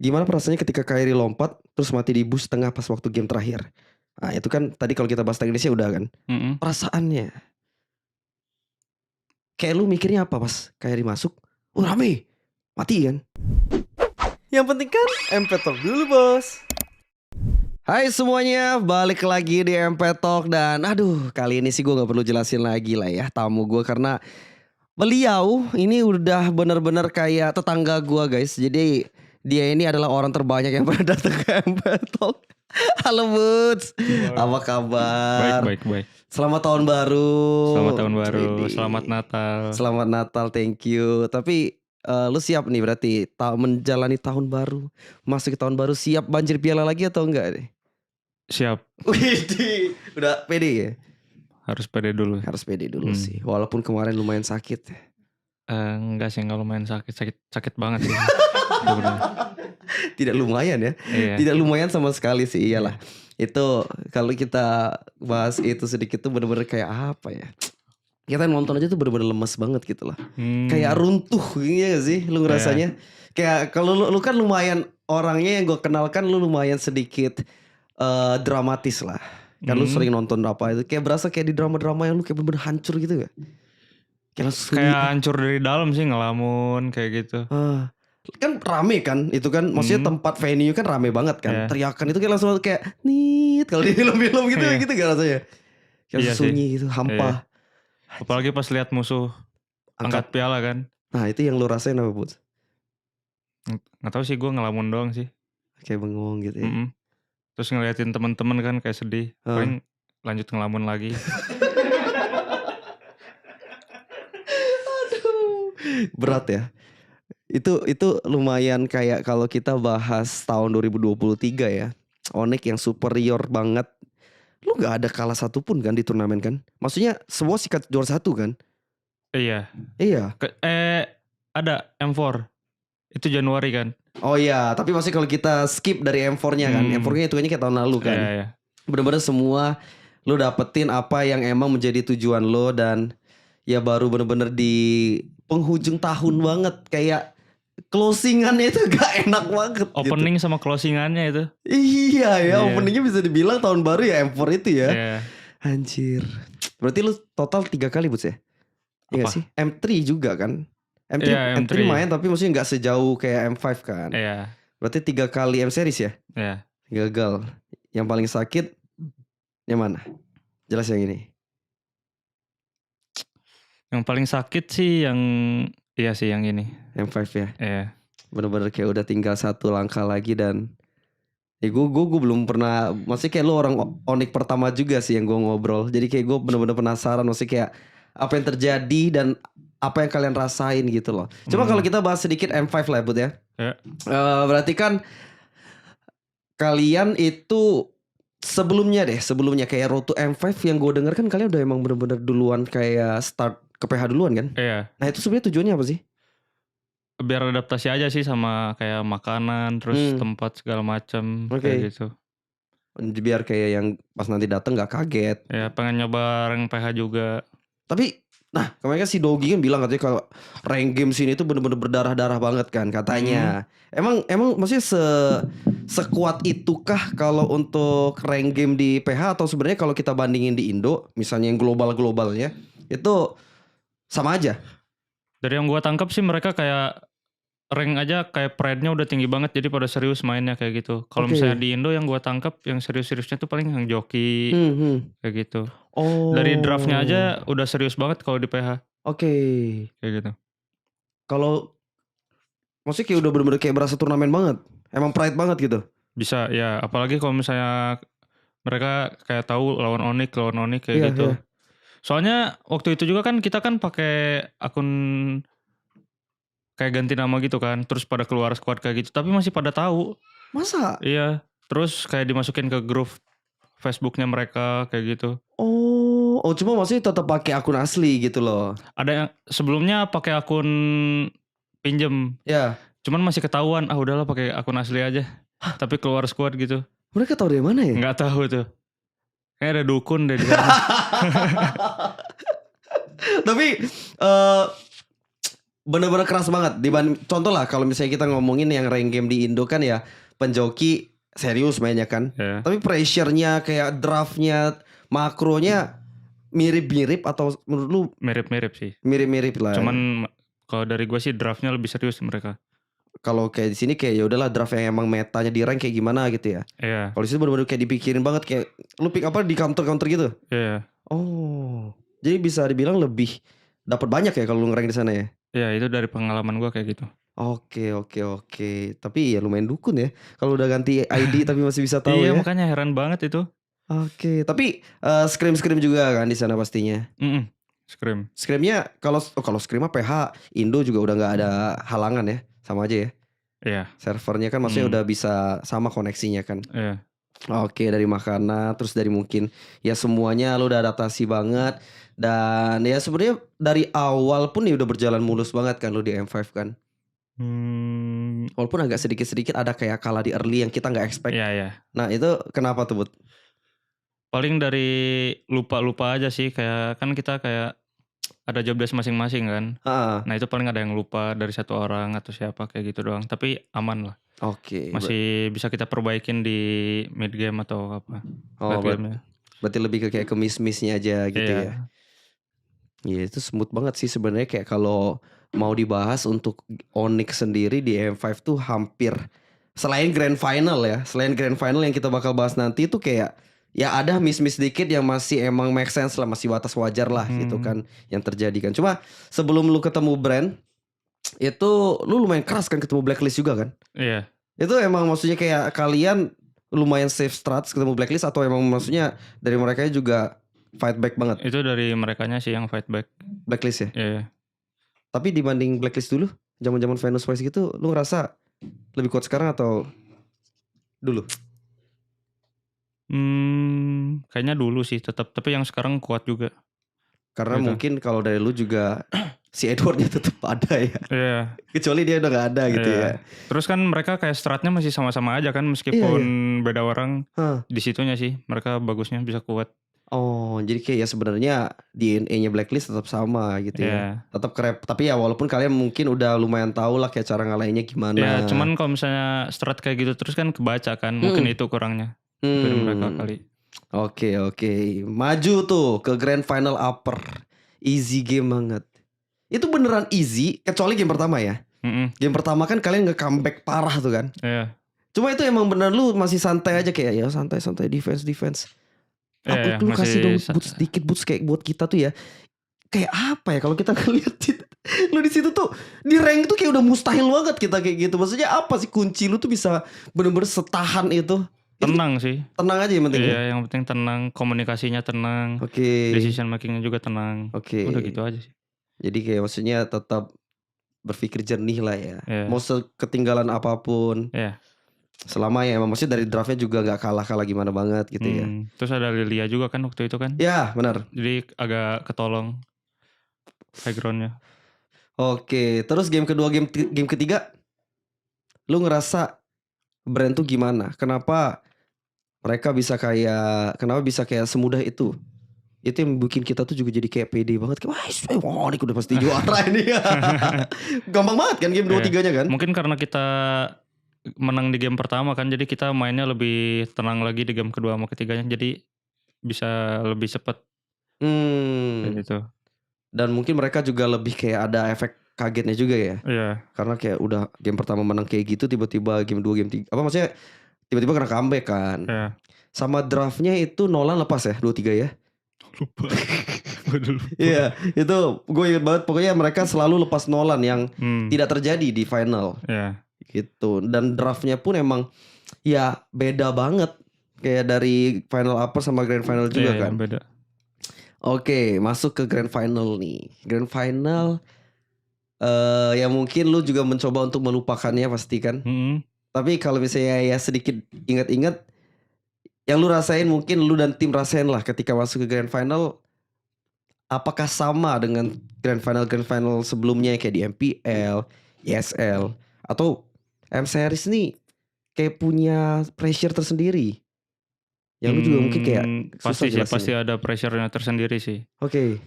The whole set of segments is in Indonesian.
Gimana perasaannya ketika Kyrie lompat terus mati di bus tengah pas waktu game terakhir? Nah itu kan tadi kalau kita bahas teknisnya udah kan. Mhm. Perasaannya. Kayak lu mikirnya apa pas Kyrie masuk? Oh rame. Mati kan? Yang penting kan MP Talk dulu bos. Hai semuanya, balik lagi di MP Talk. Dan aduh kali ini sih gue gak perlu jelasin lagi lah ya tamu gue. Karena beliau ini udah bener-bener kayak tetangga gue guys. Jadi dia ini adalah orang terbanyak yang pernah datang ke MP Talk. Halo Boots, apa kabar? Baik. Selamat tahun baru. Selamat tahun baru, Widih. selamat Natal. Selamat Natal, thank you. Tapi lu siap nih berarti menjalani tahun baru, masuk ke tahun baru, siap banjir piala lagi atau enggak nih? Siap, Widih, udah pede ya? harus pede dulu. Harus pede dulu sih, walaupun kemarin lumayan sakit. Enggak sih, kalau main sakit banget sih. Tidak lumayan ya? Iya. Tidak lumayan sama sekali sih, iyalah. Itu kalau kita bahas itu sedikit tuh bener-bener kayak apa ya? Kita nonton aja tuh bener-bener lemes banget gitu loh. Kayak runtuh iya gak sih lu ngerasanya? Kayak kalau lu kan lumayan orangnya yang gue kenalkan lu lumayan sedikit dramatis lah. Kan lu sering nonton apa itu kayak berasa kayak di drama-drama yang lu kayak bener-bener hancur gitu gak? Kayak hancur dari dalam sih, ngelamun kayak gitu. Kan rame kan itu kan maksudnya tempat venue kan rame banget kan. Teriakan itu kayak langsung kayak nit kalau di film-film gitu gitu gak rasanya? Kayak Iya sunyi sih. gitu, hampa. Apalagi pas lihat musuh angkat piala kan. Nah itu yang lu rasain apa Bud? Nggak tahu sih, gue ngelamun doang sih. Kayak bengong gitu ya. Terus ngeliatin teman-teman kan kayak sedih. Paling lanjut ngelamun lagi. Aduh, berat ya. Itu lumayan kayak kalau kita bahas tahun 2023 ya. Onyx yang superior banget. Lu gak ada kalah satupun kan di turnamen kan? Maksudnya semua sikat juara satu kan? Iya. Ada M4. Itu Januari kan? Oh iya, tapi maksudnya kalau kita skip dari M4-nya kan. M4-nya hitungannya kayak tahun lalu kan. Iya. Bener-bener semua lu dapetin apa yang emang menjadi tujuan lo. Dan ya baru bener-bener di penghujung tahun banget. Kayak closingannya itu gak enak banget. Opening gitu. Sama closingannya itu. Iya ya, openingnya bisa dibilang tahun baru ya M4 itu ya. Anjir. Berarti lu total 3 kali Buts ya? Iya gak sih? M3 juga kan? M3 main tapi maksudnya gak sejauh kayak M5 kan? Iya. Berarti 3 kali M series ya? Iya. Gagal. Yang paling sakit yang mana? Jelas yang ini. Yang paling sakit sih yang iya sih yang ini. M5 ya? Iya. Bener-bener kayak udah tinggal 1 langkah lagi dan gue belum pernah, maksudnya kayak lu orang Onyx pertama juga sih yang gue ngobrol. Jadi kayak gue bener-bener penasaran maksudnya kayak apa yang terjadi dan apa yang kalian rasain gitu loh. Coba kalau kita bahas sedikit M5 lah Bud ya. Berarti kan kalian itu sebelumnya kayak Road to M5 yang gue denger kan kalian udah emang bener-bener duluan kayak start ke PH duluan kan? Iya. Nah itu sebenarnya tujuannya apa sih? Biar adaptasi aja sih sama kayak makanan, terus tempat segala macam kayak gitu. Biar kayak yang pas nanti dateng gak kaget. Ya pengen nyoba rank PH juga. Tapi nah kemarin kan si Dogi kan bilang katanya kalau rank game sini tuh bener-bener berdarah-darah banget kan katanya. Emang maksudnya sekuat itukah kalau untuk rank game di PH atau sebenarnya kalau kita bandingin di Indo misalnya yang global-globalnya itu sama aja? Dari yang gua tangkap sih mereka kayak rank aja kayak pride-nya udah tinggi banget jadi pada serius mainnya kayak gitu. Kalau misalnya di Indo yang gua tangkap yang serius-seriusnya tuh paling yang joki kayak gitu. Dari draftnya aja udah serius banget kalau di PH. Kayak gitu. Kalau maksudnya kayak udah bener-bener kayak berasa turnamen banget. Emang pride banget gitu. Bisa ya, apalagi kalau misalnya mereka kayak tahu lawan Onyx kayak gitu. Soalnya waktu itu juga kan kita kan pakai akun kayak ganti nama gitu kan, terus pada keluar squad kayak gitu, tapi masih pada tahu. Masa? Iya, terus kayak dimasukin ke grup Facebooknya mereka kayak gitu. Oh cuma maksudnya tetap pakai akun asli gitu loh. Ada yang sebelumnya pakai akun pinjem. Ya. Cuman masih ketahuan, udahlah pakai akun asli aja. Tapi keluar squad gitu. Mereka tahu dari mana ya? Nggak tahu tuh. Kayak ada dukun deh di sana. Tapi bener-bener keras banget. Contoh lah kalau misalnya kita ngomongin yang rank game di Indo kan ya, penjoki serius mainnya kan. Tapi pressure-nya kayak draft-nya, makronya mirip-mirip atau menurut lu? Mirip-mirip sih. Mirip-mirip lah. Cuman kalau dari gue sih draftnya lebih serius mereka. Kalau kayak di sini kayak ya udahlah draft yang emang metanya di rank kayak gimana gitu ya. Iya. Kalau di sini benar-benar kayak dipikirin banget, kayak lu pick apa di counter gitu. Iya. Oh, jadi bisa dibilang lebih dapat banyak ya kalau lu ngerank di sana ya. Iya, itu dari pengalaman gue kayak gitu. Oke. Tapi ya lumayan dukun ya kalau udah ganti ID tapi masih bisa tahu Iya, ya. makanya heran banget itu. Oke, tapi scrim juga kan di sana pastinya. Scrimnya kalau scrim mah PH Indo juga udah nggak ada halangan ya, sama aja ya. Iya. Servernya kan maksudnya udah bisa sama koneksinya kan. Iya. Oke, dari makanan, terus dari mungkin ya semuanya lo udah adaptasi banget. Dan ya sebenarnya dari awal pun ya udah berjalan mulus banget kan lo di M5 kan. Walaupun agak sedikit-sedikit ada kayak kalah di early yang kita gak expect. Iya. Nah itu kenapa tuh Bud? Paling dari lupa-lupa aja sih, kayak kan kita kayak ada job desk masing-masing kan. Nah itu paling ada yang lupa dari satu orang atau siapa kayak gitu doang. Tapi aman lah. Oke. Masih bisa kita perbaikin di mid game atau apa. Berarti lebih ke kayak ke miss-missnya aja gitu ya. Iya itu smooth banget sih sebenarnya, kayak kalau mau dibahas untuk Onyx sendiri di M5 tuh hampir selain grand final yang kita bakal bahas nanti itu kayak ya ada miss dikit yang masih emang make sense lah, masih batas wajar lah gitu kan yang terjadi kan. Cuma sebelum lu ketemu brand itu lu lumayan keras kan ketemu Blacklist juga kan? Iya. Itu emang maksudnya kayak kalian lumayan safe strats ketemu Blacklist atau emang maksudnya dari mereka juga fight back banget? Itu dari merekanya sih yang fight back. Blacklist ya? Iya. Tapi dibanding Blacklist dulu, zaman-zaman Venus Vice gitu, lu ngerasa lebih kuat sekarang atau dulu? Kayaknya dulu sih tetap, tapi yang sekarang kuat juga. Karena gitu. Mungkin kalau dari lu juga si Edwardnya tetap ada ya. Iya. Kecuali dia udah gak ada gitu ya. Terus kan mereka kayak stratnya masih sama-sama aja kan, meskipun beda orang. Di situnya sih mereka bagusnya bisa kuat. Oh, jadi kayak ya sebenarnya DNA-nya Blacklist tetap sama gitu ya. Tetap kerep. Tapi ya walaupun kalian mungkin udah lumayan tahu lah kayak cara ngalahinnya gimana. Ya, cuman kalau misalnya strat kayak gitu terus kan kebaca kan. Mungkin itu kurangnya. Dari mereka kali. Oke. Maju tuh ke Grand Final Upper. Easy game banget. Itu beneran easy kecuali game pertama ya. Game pertama kan kalian nge-comeback parah tuh kan. Iya. Cuma itu emang bener lu masih santai aja kayak ya santai defense. Lu kasih dong boost kayak buat kita tuh ya. Kayak apa ya kalau kita ngeliat lu di situ tuh di rank tuh kayak udah mustahil banget kita kayak gitu. Maksudnya apa sih kunci lu tuh bisa bener-bener setahan itu? Tenang sih. Tenang aja yang penting. Iya, yang penting tenang, komunikasinya tenang. Decision makingnya juga tenang. Udah gitu aja sih. Jadi kayak maksudnya tetap berpikir jernih lah ya. Mau ketinggalan apapun. Selama ya emang maksudnya dari draftnya juga gak kalah gimana banget gitu ya. Terus ada Lilia juga kan waktu itu kan. Ya benar. Jadi agak ketolong backgroundnya. Oke, terus game kedua, game ketiga lu ngerasa brand tuh gimana? Kenapa bisa kayak semudah itu? Itu yang bikin kita tuh juga jadi kayak pede banget. Wah ini udah pasti juara ini. Gampang banget kan game 2-3-nya kan. Mungkin karena kita menang di game pertama kan. Jadi kita mainnya lebih tenang lagi di game kedua sama ketiganya. Jadi bisa lebih cepat. Kayak gitu. Dan mungkin mereka juga lebih kayak ada efek kagetnya juga ya. Iya. Karena kayak udah game pertama menang kayak gitu. Tiba-tiba game 2, game 3. Apa maksudnya tiba-tiba kena comeback kan. Iya. Sama draftnya itu Nolan lepas ya 2-3 ya. Lupa. Iya itu gue inget banget. Pokoknya mereka selalu lepas Nolan yang tidak terjadi di final. Iya. Gitu. Dan draftnya pun emang ya beda banget. Kayak dari final upper sama grand final juga kan. Beda. Oke, masuk ke grand final nih. Grand final ya mungkin lu juga mencoba untuk melupakannya pasti kan. Tapi kalau misalnya ya sedikit ingat-ingat, yang lu rasain mungkin lu dan tim rasain lah ketika masuk ke grand final, apakah sama dengan grand final sebelumnya kayak di MPL, ESL, atau M Series nih kayak punya pressure tersendiri? Yang lu juga mungkin kayak pasti ada pressure-nya tersendiri sih. Oke.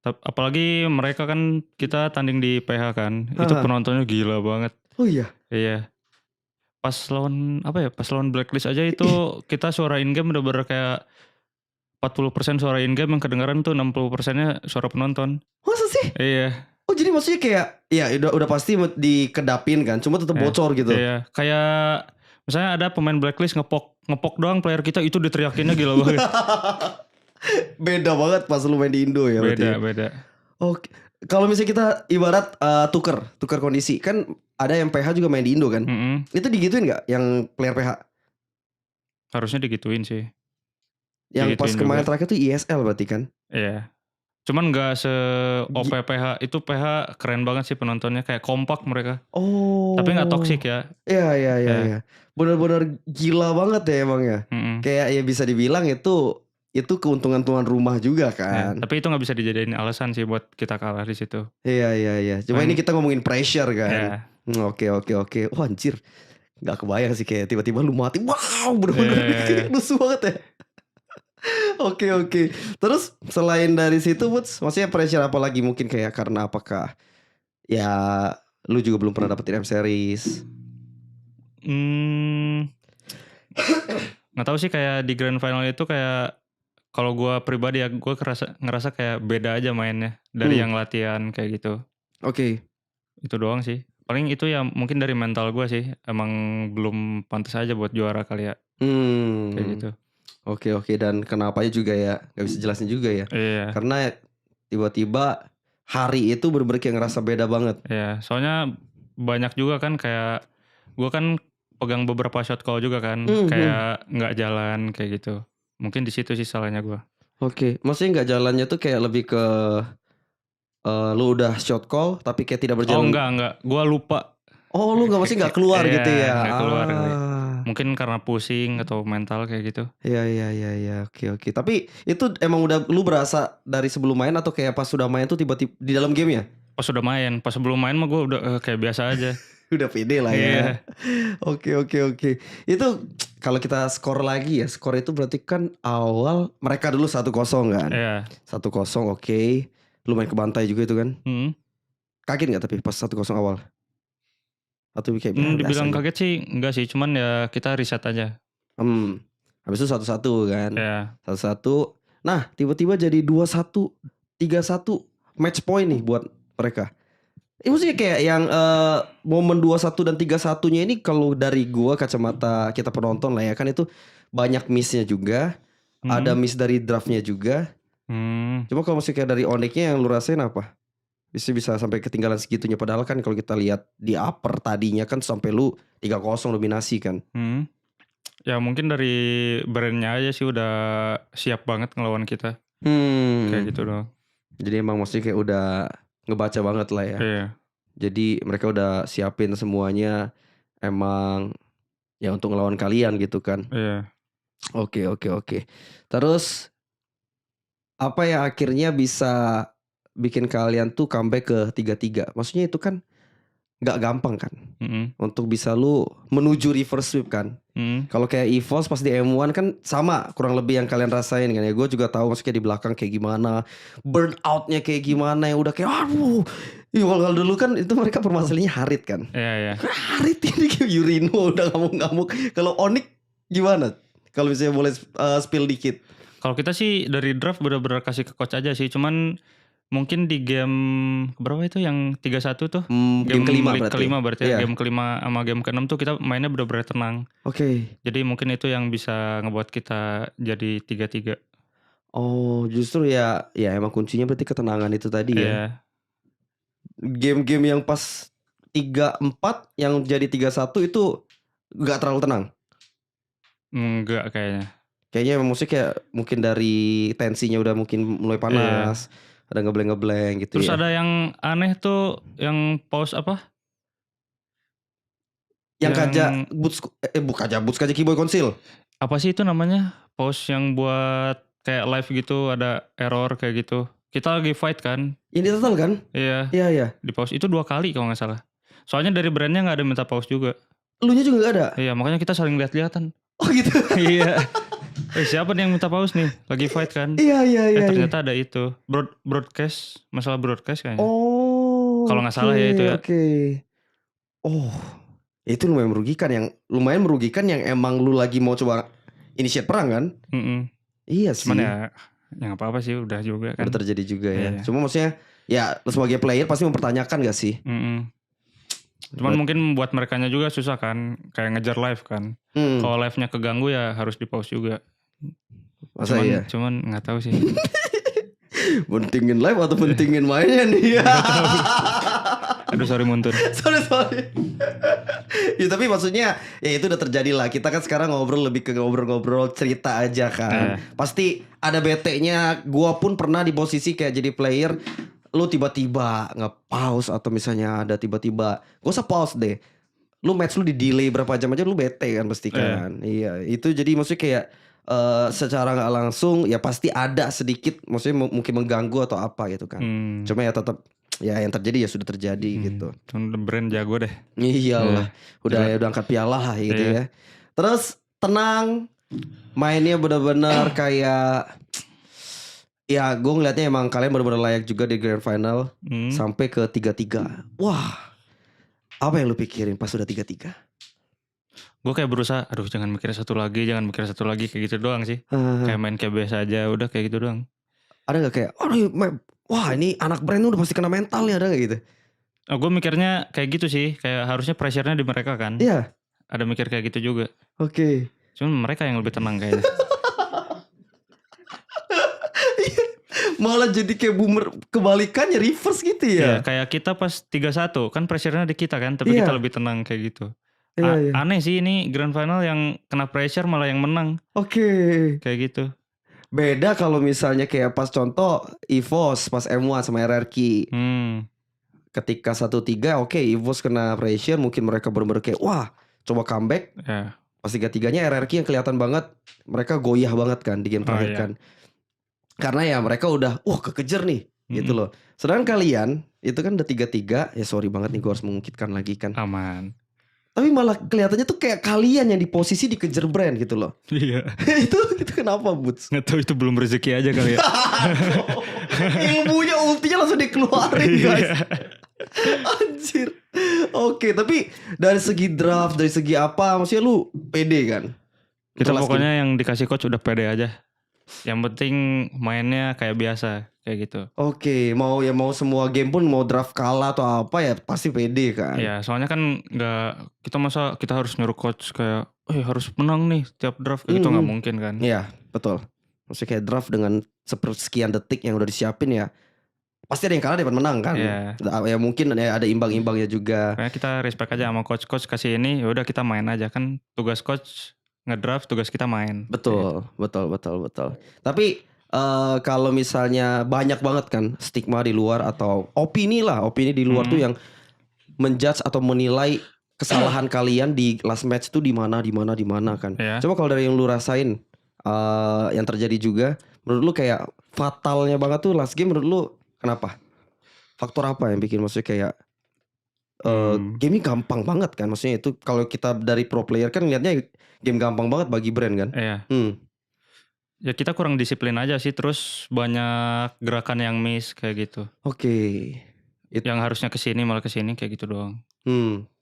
Apalagi mereka kan kita tanding di PH kan. Itu penontonnya gila banget. Oh iya. Iya. Pas lawan Blacklist aja itu kita suara in-game bener-bener kayak 40% suara in-game, yang kedengaran tuh 60%-nya suara penonton. Masa sih? Iya. Oh jadi maksudnya kayak ya udah pasti dikedapin kan, cuma tetap bocor gitu. Iya, kayak misalnya ada pemain Blacklist ngepok doang player kita, itu diteriakinnya gila banget. Beda banget pas lu main di Indo ya. Beda. Oke. Kalau misalnya kita ibarat tukar kondisi, kan ada yang PH juga main di Indo kan. Itu digituin gak yang player PH? Harusnya digituin sih. Yang pas kemarin terakhir tuh ISL berarti kan? Iya. Cuman gak se-OP PH. Itu PH keren banget sih penontonnya. Kayak kompak mereka. Oh. Tapi gak toksik ya. Iya. Bener-bener gila banget ya emang ya. Kayak ya bisa dibilang itu keuntungan tuan rumah juga kan. Tapi itu gak bisa dijadiin alasan sih buat kita kalah di situ. Iya. Cuma ini kita ngomongin pressure kan. Iya. Oke. Wah anjir. Gak kebayang sih kayak tiba-tiba lu mati. Wow bener-bener lusuh banget ya. Oke. Terus selain dari situ Woods, maksudnya pressure apa lagi, mungkin kayak karena apakah ya lu juga belum pernah dapetin M Series? Nggak tahu sih, kayak di grand final itu kayak kalau gue pribadi ya, gue ngerasa kayak beda aja mainnya dari yang latihan kayak gitu. Oke. Itu doang sih. Paling itu ya mungkin dari mental gue sih, emang belum pantas aja buat juara kali ya. Kayak gitu. Oke, dan kenapanya juga ya gak bisa jelasin juga ya. Iya. Karena tiba-tiba hari itu bener-bener kayak ngerasa beda banget. Iya, soalnya banyak juga kan, kayak gue kan pegang beberapa shot call juga kan, kayak nggak jalan kayak gitu. Mungkin di situ sih salahnya gue. Oke, maksudnya nggak jalannya tuh kayak lebih ke lu udah shot call tapi kayak tidak berjalan. Oh enggak, gue lupa. Oh lu nggak keluar gitu ya? Nggak keluar. Mungkin karena pusing atau mental kayak gitu. Iya. Oke. Tapi itu emang udah lu berasa dari sebelum main atau kayak pas sudah main tuh tiba-tiba di dalam game ya? Pas sudah main, pas sebelum main mah gue udah kayak biasa aja. Udah pede lah ya. Oke. Itu kalau kita skor lagi ya, skor itu berarti kan awal mereka dulu 1-0 kan? Iya. 1-0 oke. Lu main ke bantai juga itu kan? Kaget gak tapi pas 1-0 awal? Atau kayak dibilang kaget sih enggak sih, cuman ya kita reset aja. Habis itu 1-1 kan? Iya. 1-1. Nah tiba-tiba jadi 2-1, 3-1 match point nih buat mereka. Ini maksudnya kayak yang momen 2-1 dan 3-1-nya ini kalau dari gua kacamata kita penonton lah ya kan, itu banyak missnya juga. Ada miss dari draftnya juga. Cuma kalau maksudnya kayak dari Onyx-nya yang lu rasain apa? Bisa sampai ketinggalan segitunya, padahal kan kalau kita lihat di upper tadinya kan sampai lu 3-0 dominasi kan. Ya mungkin dari brandnya aja sih udah siap banget ngelawan kita. Kayak gitu dong. Jadi emang maksudnya kayak udah ngebaca banget lah ya. Iya. Jadi mereka udah siapin semuanya emang ya untuk ngelawan kalian gitu kan. Iya. Oke. Terus apa yang akhirnya bisa bikin kalian tuh comeback ke 3-3? Maksudnya itu kan gak gampang kan untuk bisa lu menuju reverse sweep kan. Kalau kayak EVOS pas di M1 kan sama kurang lebih yang kalian rasain kan ya. Gue juga tahu maksudnya di belakang kayak gimana, burnoutnya kayak gimana, yang udah kayak aduh. Kalau dulu kan itu mereka permasalahannya Harit kan. Iya. Harit ini kayak Yurino udah ngamuk-ngamuk. Kalau Onyx gimana? Kalau misalnya boleh spill dikit. Kalau kita sih dari draft bener-bener kasih ke coach aja sih. Cuman mungkin di game berapa itu yang 3-1 tuh? Game kelima berarti ya. Game kelima sama game ke-6 tuh kita mainnya bener-bener tenang. Oke. Jadi mungkin itu yang bisa ngebuat kita jadi 3-3. Oh justru ya emang kuncinya berarti ketenangan itu tadi ya. Iya. Game-game yang pas 3-4 yang jadi 3-1 itu gak terlalu tenang? Enggak kayaknya. Kayaknya maksudnya kayak mungkin dari tensinya udah mungkin mulai panas. Iya. Ada ngebleng gitu. Terus ya. ada yang aneh tuh, yang pause apa? Yang Kaja Keyboy Konsil. Apa sih itu namanya? Pause yang buat kayak live gitu, ada error kayak gitu. Kita lagi fight kan? Ini total kan? Iya. Di pause itu 2 kali kalau gak salah. Soalnya dari brandnya gak ada minta pause juga. Elunya juga gak ada? Iya, makanya kita saling lihat-lihatan. Oh gitu? Iya. Siapa nih yang minta pause nih? Lagi fight kan? Iya. Ternyata ada itu broadcast, masalah broadcast kayaknya. Oh. Kalau nggak salah ya itu ya. Oke. Oh, itu lumayan merugikan yang emang lu lagi mau coba initiate perang kan? Iya sih. Cuman ya nggak apa-apa sih, udah juga kan. Udah terjadi juga ya. Iya. Cuma maksudnya ya sebagai player pasti mempertanyakan gak sih? Cuman mungkin buat merekanya juga susah kan, kayak ngejar live kan. Kalau live-nya keganggu ya harus di pause juga. Masa iya? Cuman nggak tahu sih. Pentingin live atau pentingin mainnya nih? Aduh sorry Muntun. sorry. Ya tapi maksudnya ya itu udah terjadi lah. Kita kan sekarang lebih ke ngobrol cerita aja kan. Pasti ada bete-nya. Gua pun pernah di posisi kayak jadi player, lu tiba-tiba nge-pause atau misalnya ada tiba-tiba gak usah pause deh, lu match lu di delay berapa jam aja lu bete kan pasti kan. Iya itu jadi maksudnya kayak secara gak langsung ya pasti ada sedikit maksudnya mungkin mengganggu atau apa gitu kan. Cuma ya tetap ya yang terjadi ya sudah terjadi gitu. Brand jago deh. Iyalah udah angkat piala lah gitu ya. Terus tenang, mainnya benar-benar kayak ya gue ngeliatnya emang kalian benar-benar layak juga di grand final. Sampai ke 3-3. Wah, apa yang lu pikirin pas udah 3-3? Gue kayak berusaha, aduh jangan mikir satu lagi kayak gitu doang sih. Kayak main kayak biasa aja, udah kayak gitu doang. Ada gak kayak, wah ini anak brand udah pasti kena mental ya, ada gak gitu? Gue mikirnya kayak gitu sih, kayak harusnya pressure-nya di mereka kan. Iya. Ada mikir kayak gitu juga. Oke. Cuman mereka yang lebih tenang kayaknya. Malah jadi kayak kebalikannya reverse gitu ya. Iya, kayak kita pas 3-1 kan pressure-nya di kita kan, tapi kita lebih tenang kayak gitu. Aneh sih ini grand final yang kena pressure malah yang menang. Oke. Kayak gitu. Beda kalau misalnya kayak pas contoh EVOS pas M1 sama RRQ. Ketika 1-3 oke, EVOS kena pressure, mungkin mereka bener-bener kayak wah coba comeback. Pas 3-3-nya RRQ yang kelihatan banget mereka goyah banget kan di game terakhir kan. Karena ya mereka udah kekejar nih gitu loh. Sedangkan kalian itu kan udah 3-3. Ya sorry banget nih gue harus mengungkitkan lagi kan. Aman. Tapi malah kelihatannya tuh kayak kalian yang di posisi dikejar brand gitu loh. Iya. itu kenapa Boots? Nggak tahu itu belum rezeki aja kali ya. Ilmunya ultinya langsung dikeluarin guys. Anjir. Oke, tapi dari segi draft, dari segi apa, maksudnya lu pede kan? Kita pokoknya yang dikasih coach udah pede aja. Yang penting mainnya kayak biasa, kayak gitu. Oke, mau semua game pun mau draft kalah atau apa ya pasti pede kan. Iya, soalnya kan kita harus nyuruh coach kayak harus menang nih tiap draft kayak gitu, nggak mungkin kan. Iya, betul. Maksudnya kayak draft dengan sepersekian detik yang udah disiapin ya pasti ada yang kalah dapat menang kan. Ya mungkin ada imbang-imbangnya juga. Kayak kita respect aja sama coach kasih ini, ya udah kita main aja kan, tugas coach ngedraft, tugas kita main. Betul. Tapi kalau misalnya banyak banget kan stigma di luar atau opini di luar tuh yang menjudge atau menilai kesalahan kalian di last match tuh di mana kan. Coba kalau dari yang lu rasain yang terjadi juga, menurut lu kayak fatalnya banget tuh last game, menurut lu kenapa? Faktor apa yang bikin maksudnya kayak game ini gampang banget kan, maksudnya itu kalau kita dari pro player kan lihatnya game gampang banget bagi brand kan. Iya. Ya kita kurang disiplin aja sih, terus banyak gerakan yang miss kayak gitu. Oke. Yang harusnya kesini malah kesini kayak gitu doang.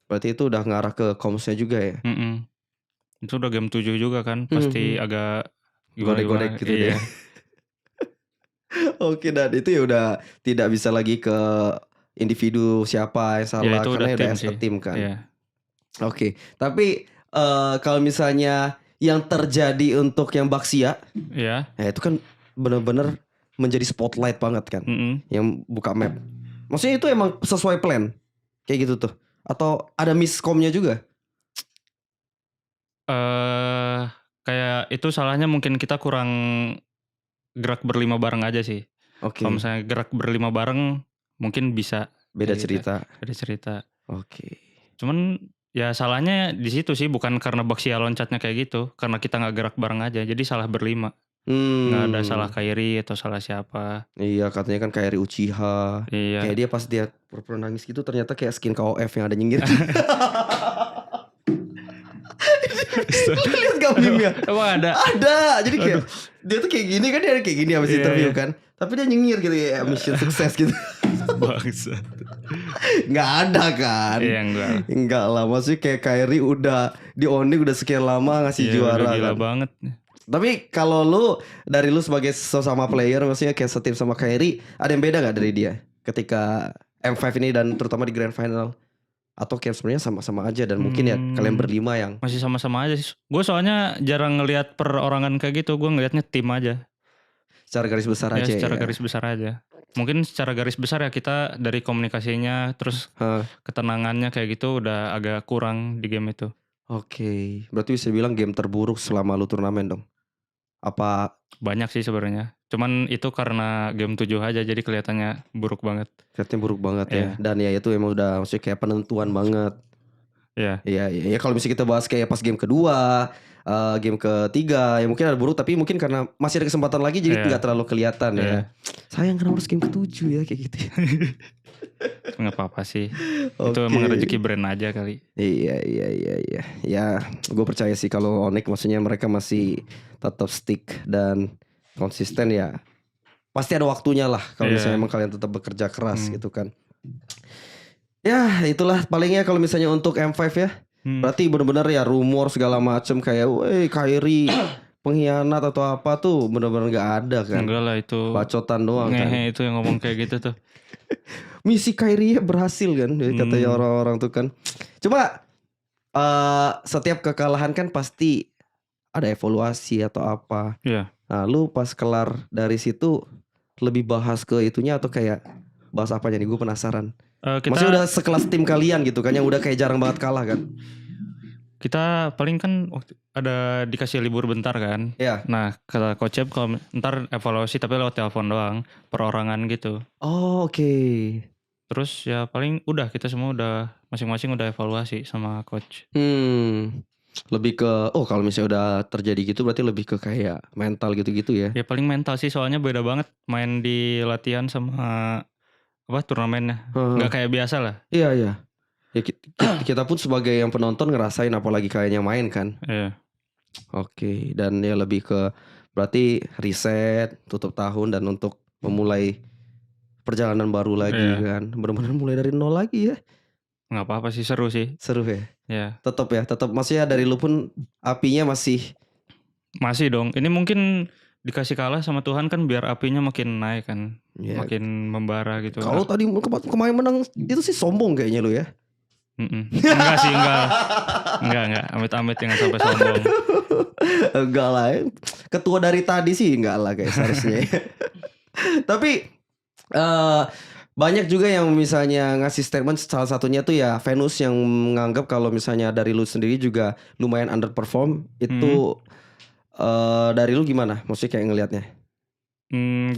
Berarti itu udah ngarah ke comms-nya juga ya. Itu udah game 7 juga kan, pasti agak godek-godek gitu deh. Oke, dan itu ya udah tidak bisa lagi ke individu siapa yang salah, itu karena udah tim kan. Oke, tapi kalau misalnya yang terjadi untuk yang Baxia, ya itu kan benar-benar menjadi spotlight banget kan, yang buka map. Maksudnya itu emang sesuai plan kayak gitu tuh, atau ada miscomnya juga? Kayak itu salahnya mungkin kita kurang gerak berlima bareng aja sih. Kalau misalnya gerak berlima bareng mungkin bisa beda cerita. Oke. Cuman ya salahnya di situ sih, bukan karena Baxia loncatnya kayak gitu, karena kita nggak gerak bareng aja, jadi salah berlima. Nggak ada salah Kairi atau salah siapa. Iya, katanya kan Kairi Uchiha. Iya. Kayak dia pas dia pura-pura nangis gitu, ternyata kayak skin KOF yang ada nyinggir. Lu lihat gak meme-nya? Emang ada? Ada. Jadi kayak dia tuh kayak gini kan, dia kayak gini habis interview kan. Tapi dia nyengir gitu ya, mission sukses gitu. Bangsa. Nggak ada kan? Iya Enggak lah, maksudnya kayak Kyrie udah di Onyx udah sekian lama ngasih juara udah gila kan. banget. Tapi kalau dari lu sebagai sesama player, maksudnya kayak setim sama Kyrie, ada yang beda gak dari dia ketika M5 ini dan terutama di Grand Final? Atau kayak sebenarnya sama-sama aja dan mungkin ya kalian berlima yang masih sama-sama aja sih. Gue soalnya jarang ngelihat perorangan kayak gitu. Gue ngelihatnya tim aja. secara garis besar aja secara ya. garis besar aja. Mungkin secara garis besar ya kita dari komunikasinya terus ketenangannya kayak gitu udah agak kurang di game itu. Oke, berarti bisa bilang game terburuk selama lu turnamen dong? Apa? Banyak sih sebenarnya. Cuman itu karena game 7 aja jadi kelihatannya buruk banget. Kelihatannya buruk banget ya. Dan ya itu emang udah maksudnya kayak penentuan banget. Iya. Iya. Kalau misalnya kita bahas kayak pas game kedua, game ketiga, ya mungkin ada buruk, tapi mungkin karena masih ada kesempatan lagi jadi nggak terlalu kelihatan ya. Sayang karena harus game ke-7 ya kayak gitu. Nggak apa-apa sih. Itu emang rezeki brand aja kali. Iya. Ya, gue percaya sih kalau Onyx maksudnya mereka masih tetap stick dan konsisten ya. Pasti ada waktunya lah kalau misalnya emang kalian tetap bekerja keras gitu kan. Ya itulah palingnya kalau misalnya untuk M5 ya. Berarti benar-benar ya rumor segala macam kayak Kyrie pengkhianat atau apa tuh benar-benar nggak ada kan. Enggak lah itu. Bacotan doang kan. Itu yang ngomong kayak gitu tuh. Misi Kyrie berhasil kan katanya orang-orang tuh kan. Cuma setiap kekalahan kan pasti ada evaluasi atau apa. Iya. Nah lu pas kelar dari situ lebih bahas ke itunya atau kayak bahas apanya nih, gue penasaran. Maksudnya udah sekelas tim kalian gitu kan yang udah kayak jarang banget kalah kan. Kita paling kan ada dikasih libur bentar kan. Iya. Nah kata Coach Eb kalau ntar evaluasi tapi lewat telepon doang, perorangan gitu. Oh oke. Terus ya paling udah kita semua udah masing-masing udah evaluasi sama coach. Lebih ke kalau misalnya udah terjadi gitu berarti lebih ke kayak mental gitu-gitu ya. Ya paling mental sih soalnya beda banget main di latihan sama turnamennya. Nggak kayak biasa lah. Iya. Ya kita pun sebagai yang penonton ngerasain apalagi kayaknya main kan. Iya. Oke, dan ya lebih ke berarti reset, tutup tahun dan untuk memulai perjalanan baru lagi kan. Benar-benar mulai dari nol lagi ya. Nggak apa-apa sih, seru sih. Seru ya? Ya. Tetap maksudnya dari lu pun apinya masih dong. Ini mungkin dikasih kalah sama Tuhan kan biar apinya makin naik kan. Makin membara gitu. Kalau tadi kemarin menang itu sih sombong kayaknya lu ya. Enggak sih, enggak. Amit-amit jangan sampai sombong. Enggak lah. Ketua dari tadi sih enggak lah kayak seharusnya. Tapi banyak juga yang misalnya ngasih statement, salah satunya tuh ya Venus yang menganggap kalau misalnya dari lu sendiri juga lumayan underperform. Itu dari lu gimana? Maksudnya kayak ngelihatnya?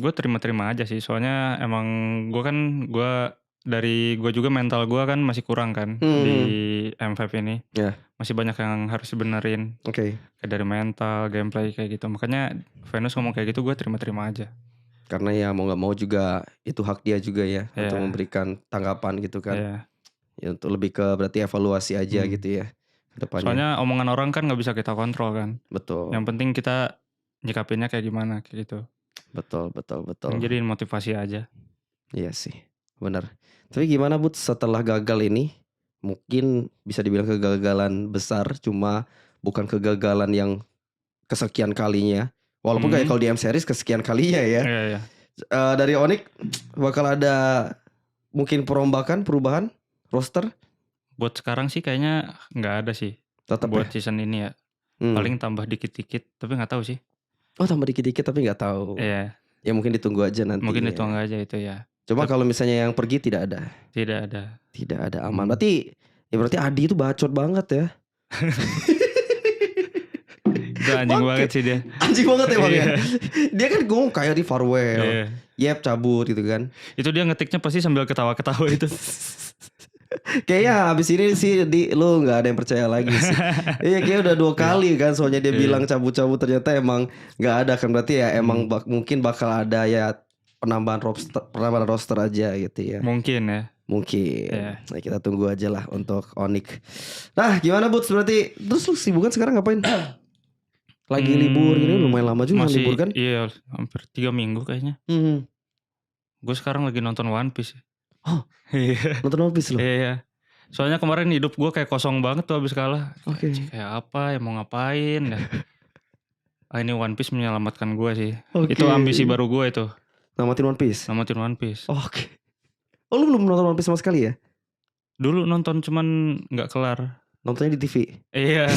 Gue terima-terima aja sih. Soalnya emang gue juga mental gue kan masih kurang kan di M5 ini. Masih banyak yang harus dibenerin. Kayak dari mental, gameplay kayak gitu. Makanya Venus ngomong kayak gitu gue terima-terima aja. Karena ya mau gak mau juga itu hak dia juga ya untuk memberikan tanggapan gitu kan. Ya untuk lebih ke berarti evaluasi aja gitu ya depannya. Soalnya omongan orang kan gak bisa kita kontrol kan. Betul. Yang penting kita nyikapinnya kayak gimana kayak gitu. Betul. Jadi motivasi aja. Iya sih, benar. Tapi gimana Bud setelah gagal ini? Mungkin bisa dibilang kegagalan besar, cuma bukan kegagalan yang kesekian kalinya. Walaupun kayak kalau di M Series kesekian kalinya ya. Iya. Dari Onyx bakal ada mungkin perubahan roster? Buat sekarang sih kayaknya nggak ada sih. Tetap buat season ini ya. Paling tambah dikit-dikit, tapi nggak tahu sih. Oh tambah dikit-dikit tapi nggak tahu. Iya. Ya mungkin ditunggu aja nanti. Mungkin ditunggu aja itu ya. Cuma kalau misalnya yang pergi tidak ada. Tidak ada aman. Berarti Adi itu bacot banget ya. Itu anjing banget sih dia. Anjing banget emang ya. Dia kan ngomong kayak di farewell. Yep cabut gitu kan. Itu dia ngetiknya pasti sambil ketawa-ketawa itu. Kayaknya abis ini sih lu gak ada yang percaya lagi sih. Iya kayaknya udah 2 kali kan. Soalnya dia bilang cabut-cabut ternyata emang gak ada kan. Berarti ya emang mungkin bakal ada ya penambahan roster aja gitu ya. Mungkin ya. Mungkin. Iya. Nah, kita tunggu aja lah untuk Onyx. Nah, gimana Buts berarti? Terus lu sibukan sekarang ngapain? Lagi libur gini lumayan lama juga masih, libur kan? Iya, hampir 3 minggu kayaknya. Gue sekarang lagi nonton One Piece. Oh, Iya. nonton One Piece lo? Iya. Soalnya kemarin hidup gue kayak kosong banget tuh abis kalah. Oke. Kayak apa ya, mau ngapain ya. Ini One Piece menyelamatkan gue sih. Oke. Itu ambisi baru gue itu. Namatin One Piece? Namatin One Piece. Oke. Oh, lu belum nonton One Piece sama sekali ya? Dulu nonton cuman gak kelar. Nontonnya di TV? Iya.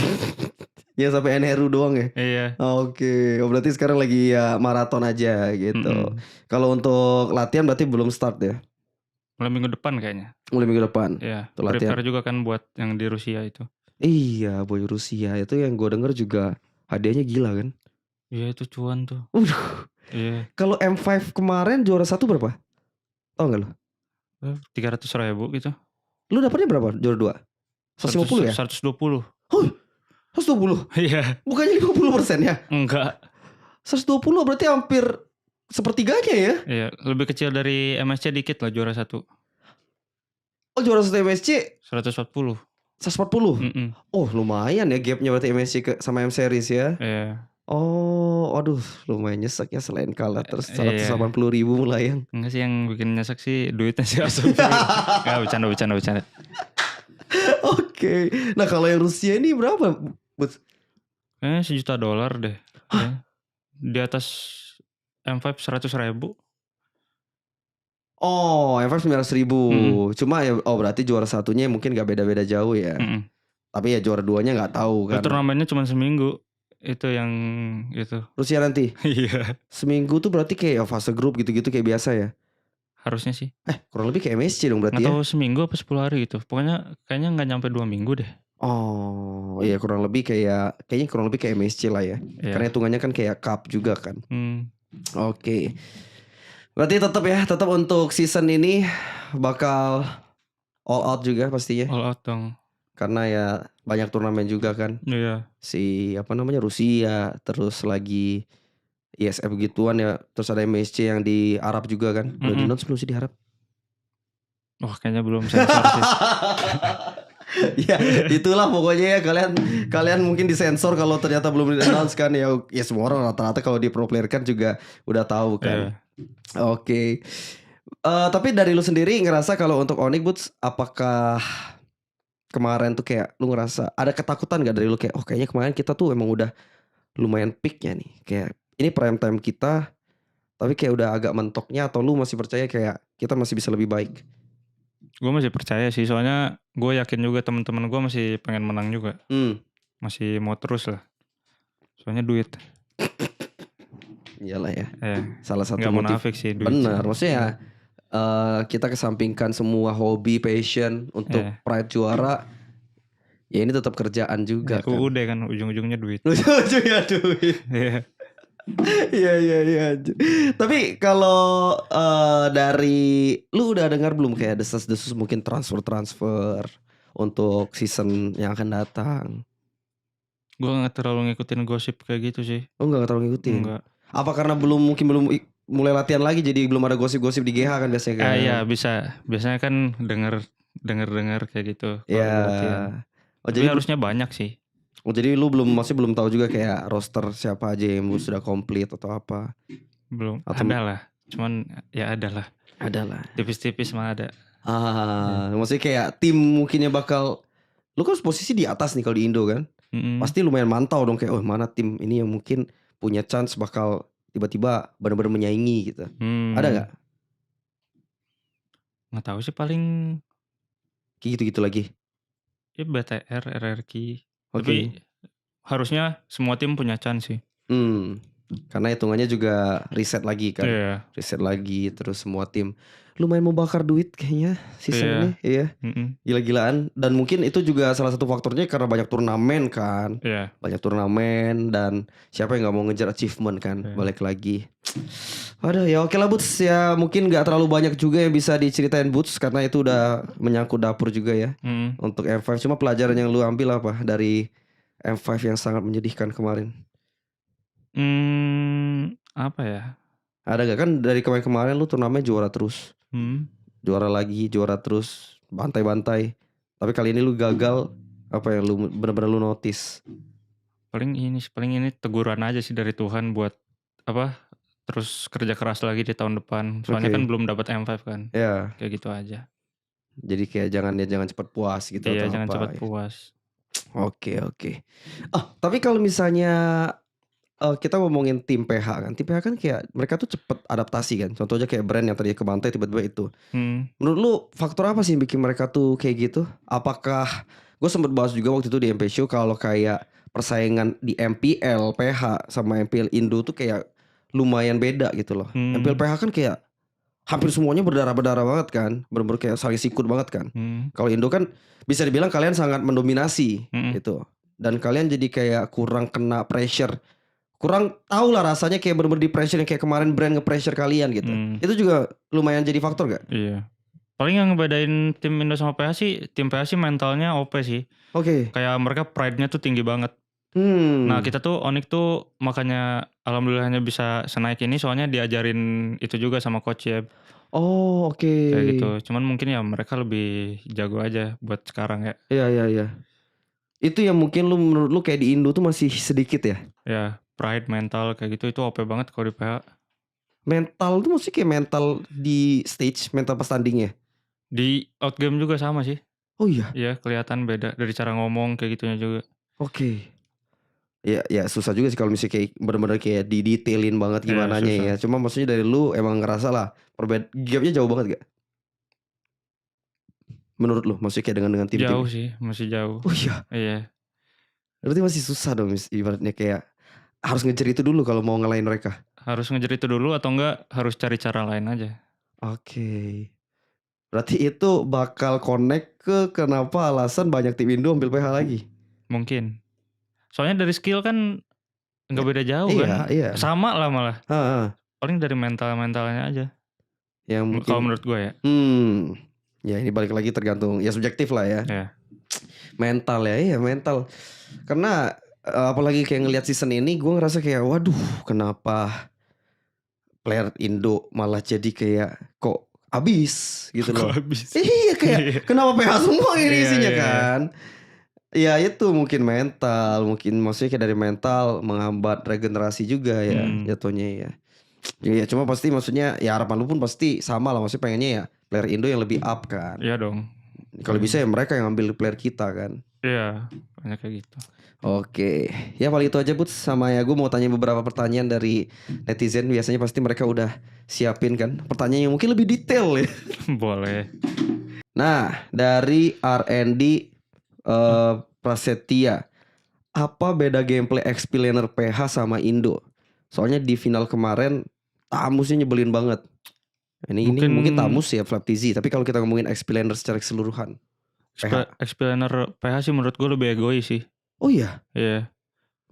Ya sampai NRU doang ya? Iya. Oke. Oh, berarti sekarang lagi ya maraton aja gitu. Kalau untuk latihan berarti belum start ya? Mulai minggu depan kayaknya. Mulai minggu depan? Iya. Tuh, latihan. Prepare juga kan buat yang di Rusia itu. Iya, boy Rusia itu yang gue denger juga hadiahnya gila kan? Iya, itu cuan tuh. Iya. Kalau M5 kemarin juara 1 berapa? Tahu nggak lo? 300.000 gitu. Lu dapatnya berapa juara 2? 150 ya? 120. Oh, 120? Iya. Bukannya 50% ya? Enggak. 120 berarti hampir sepertiganya ya? Iya, lebih kecil dari MSC dikit lah juara 1. Oh, juara 1 MSC 140. 140? Oh, lumayan ya gapnya berarti MSC sama M Series ya? Iya. Oh, aduh, lumayan nyesek ya selain kalah terus 180.000 mulai yang. Enggak sih, yang bikin nyesek sih duitnya sih langsung. Enggak, bercanda. Oke. Nah, kalau yang Rusia ini berapa? Kayaknya $1 juta deh. Ya. Di atas M5 100.000. Oh, M5 900.000. Cuma ya, oh berarti juara satunya mungkin gak beda-beda jauh ya. Tapi ya juara 2-nya gak tahu kan. Turnamennya cuma seminggu. Itu yang itu. Rusia nanti? Iya. Seminggu tuh berarti kayak fase grup gitu-gitu kayak biasa ya? Harusnya sih. Kurang lebih kayak MSC dong berarti ya. Gak tahu seminggu apa 10 hari gitu. Pokoknya kayaknya gak nyampe 2 minggu deh. Oh, iya kurang lebih kayaknya kurang lebih kayak MSC lah ya. Iya. Karena hitungannya kan kayak cup juga kan. Oke. Berarti tetap untuk season ini bakal all out juga pastinya. All out dong. Karena ya banyak turnamen juga kan. Iya. Si Rusia, terus lagi ISF gituan ya. Terus ada MSC yang di Arab juga kan. Udah di belum sih di Arab? Wah, kayaknya belum sensor sih. Ya itulah pokoknya ya, kalian mungkin disensor kalau ternyata belum di-announce kan ya. Ya semua orang rata-rata kalau di pro player kan juga udah tahu kan. Oke. Tapi dari lu sendiri ngerasa kalau untuk Onyx Boots, apakah kemarin tuh kayak lu ngerasa ada ketakutan gak dari lu kayak kayaknya kemarin kita tuh emang udah lumayan peaknya nih, kayak ini prime time kita tapi kayak udah agak mentoknya, atau lu masih percaya kayak kita masih bisa lebih baik? Gue masih percaya sih, soalnya gue yakin juga teman-teman gue masih pengen menang juga. Masih mau terus lah. Soalnya duit. Iyalah ya. Salah satu gak motif. Munafik sih duit. Benar, maksudnya kita kesampingkan semua hobi, passion untuk pride juara. Ya ini tetap kerjaan juga kan. UUD kan ujung-ujungnya duit. Ujung-ujungnya duit. Iya. Tapi kalau dari lu udah dengar belum kayak desas-desus mungkin transfer untuk season yang akan datang? Gue gak terlalu ngikutin gosip kayak gitu sih. Oh, gak terlalu ngikutin? Enggak. Apa karena belum mulai latihan lagi jadi belum ada gosip-gosip di GH kan biasanya kan? Iya bisa. Biasanya kan denger kayak gitu. Iya. Jadi harusnya banyak sih. Oh, jadi lu masih belum tahu juga kayak roster siapa aja yang sudah komplit atau apa? Belum. Ada lah. Cuman ya ada lah. Tipis-tipis mah ada. Maksudnya kayak tim mungkinnya bakal, lu kan posisi di atas nih kalau di Indo kan. Pasti lumayan mantau dong kayak mana tim ini yang mungkin punya chance bakal tiba-tiba benar-benar menyaingi gitu. Ada gak? Nggak tahu sih, paling kayak gitu-gitu lagi. Ya BTR, RRQ. Tapi harusnya semua tim punya chance sih. Karena hitungannya juga riset lagi kan. Riset lagi, terus semua tim lumayan membakar duit kayaknya season ini. Iya. Gila-gilaan. Dan mungkin itu juga salah satu faktornya karena banyak turnamen kan. Banyak turnamen dan siapa yang gak mau ngejar achievement kan. Balik lagi. Aduh ya oke lah Boots. Ya mungkin gak terlalu banyak juga yang bisa diceritain Boots, karena itu udah menyangkut dapur juga ya. Untuk M5. Cuma pelajaran yang lu ambil apa dari M5 yang sangat menyedihkan kemarin? Apa ya? Ada gak kan dari kemarin lu turnamen juara terus. juara lagi, juara terus, bantai-bantai. Tapi kali ini lu gagal, apa yang lu benar-benar lu notice? Paling ini teguran aja sih dari Tuhan buat apa? Terus kerja keras lagi di tahun depan. Soalnya kan belum dapat M5 kan. Ya. Kayak gitu aja. Jadi kayak jangan cepat puas gitu Iya, atau jangan apa. cepat puas. Oke. Tapi kalau misalnya kita ngomongin tim PH kan. Tim PH kan kayak mereka tuh cepet adaptasi kan. Contohnya kayak brand yang tadi ke Bantai tiba-tiba itu. Menurut lu faktor apa sih yang bikin mereka tuh kayak gitu? Apakah gue sempet bahas juga waktu itu di MP Show kalau kayak persaingan di MPL PH sama MPL Indo tuh kayak lumayan beda gitu loh. MPL PH kan kayak hampir semuanya berdarah-berdarah banget kan. Bener-bener kayak saling sikut banget kan. Kalau Indo kan bisa dibilang kalian sangat mendominasi gitu. Dan kalian jadi kayak kurang kena pressure. Kurang tahu lah rasanya kayak bener-bener di pressure yang kayak kemarin brand nge-pressure kalian gitu. Itu juga lumayan jadi faktor gak? Iya. Paling yang ngebedain tim Indo sama PH sih, tim PH sih mentalnya OP sih. Oke. Kayak mereka pride-nya tuh tinggi banget. Nah kita tuh Onyx tuh makanya alhamdulillahnya bisa senaik ini soalnya diajarin itu juga sama coach ya. Oh oke. Kayak gitu. Cuman mungkin ya mereka lebih jago aja buat sekarang ya. Iya. Itu yang mungkin lu menurut lu kayak di Indo tuh masih sedikit ya? Ya pride, mental kayak gitu itu OP banget kalau di PH. Mental tuh maksudnya kayak mental di stage, mental pas tandingnya? Di outgame juga sama sih. Oh iya? Iya kelihatan beda dari cara ngomong kayak gitunya juga. Oke. Ya susah juga sih kalau misalnya kayak bener-bener kayak didetailin banget gimana ya. Cuma maksudnya dari lu emang ngerasa lah gapnya jauh banget gak? Menurut lu maksudnya kayak dengan tim-tim? Jauh sih, masih jauh. Oh iya? Iya. Berarti masih susah dong ibaratnya kayak harus ngejar itu dulu kalau mau ngalahin mereka. Harus ngejar itu dulu atau enggak harus cari cara lain aja. Oke. Berarti itu bakal connect ke kenapa alasan banyak tim Indo ambil PH lagi. Mungkin. Soalnya dari skill kan nggak beda jauh kan. Iya. Sama lah malah. Paling dari mentalnya aja. Yang mungkin, kalau menurut gue ya. Ya ini balik lagi tergantung ya subjektif lah ya. Iya. Mental ya, iya mental. Karena apalagi kayak ngelihat season ini gue ngerasa kayak waduh kenapa player Indo malah jadi kayak kok abis gitu loh. Iya kayak kenapa PH semua ini isinya kan. Ya itu mungkin mental, mungkin maksudnya kayak dari mental menghambat regenerasi juga ya jatuhnya ya. Ya cuma pasti maksudnya ya harapan lu pun pasti sama lah, maksudnya pengennya ya player Indo yang lebih up kan. Iya dong. Kalau bisa ya mereka yang ambil player kita kan. Iya, banyak kayak gitu. Oke, ya paling itu aja Bud. Sama ya gue mau tanya beberapa pertanyaan dari netizen. Biasanya pasti mereka udah siapin kan pertanyaan yang mungkin lebih detail ya. Boleh. Nah dari RND Prasetya, apa beda gameplay Explainer PH sama Indo? Soalnya di final kemarin Tamusnya nyebelin banget. Ini mungkin Tamus ya Flap TZ. Tapi kalau kita ngomongin Explainer secara keseluruhan, Explainer PH sih menurut gue lebih egois sih. Oh iya? Iya.